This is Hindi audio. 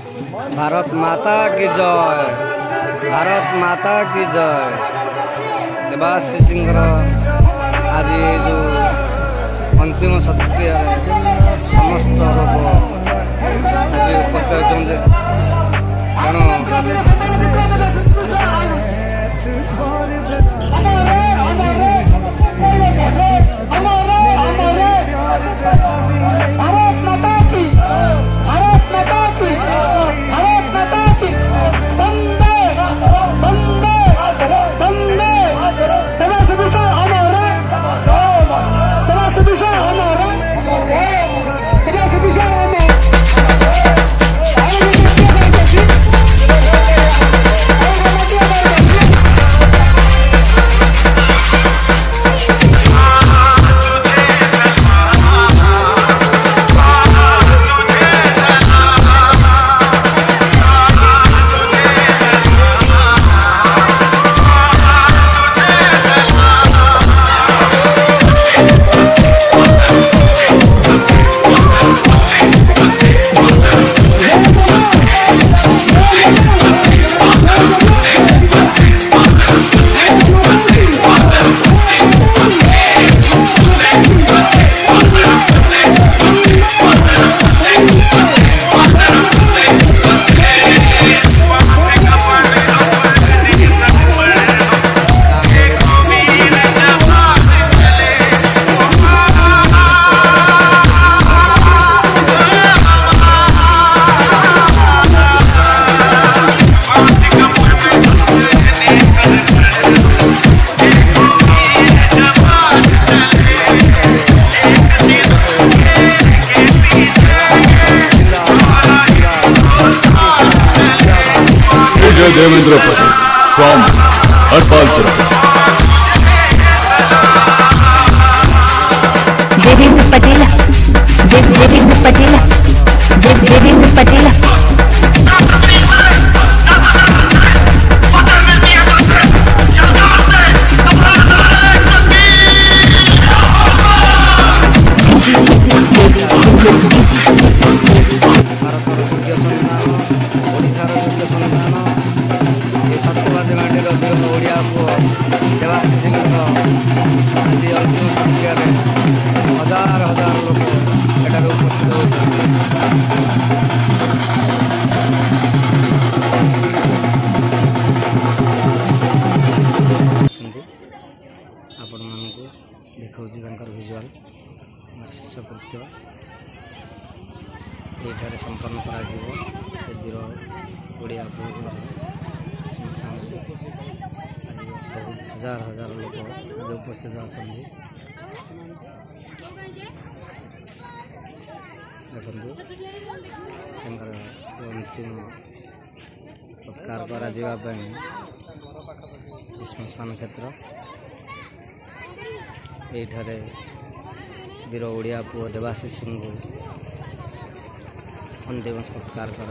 भारत माता की जय, भारत माता की जय। देवाशीष आज जो अंतिम शक्रिया समस्त लोग उपस्थित देवेंद्र पटेल फ्रॉम हरपालपुरा। देवेंद्र पटेल, देवेंद्र पटेल, देवेंद्र पटेल। हजार हजार लोग एटार उपस्थित होती आपण मानक देखा भिजुआल शेष परीक्षा ये संपन्न कर वीर ओडिया हजार हजार लोग उपस्थित अच्छा देखु अंतिम सत्कार कर श्मशान क्षेत्र ये वीर ओडिया पुओ देवाशीष को अंतिम सत्कार कर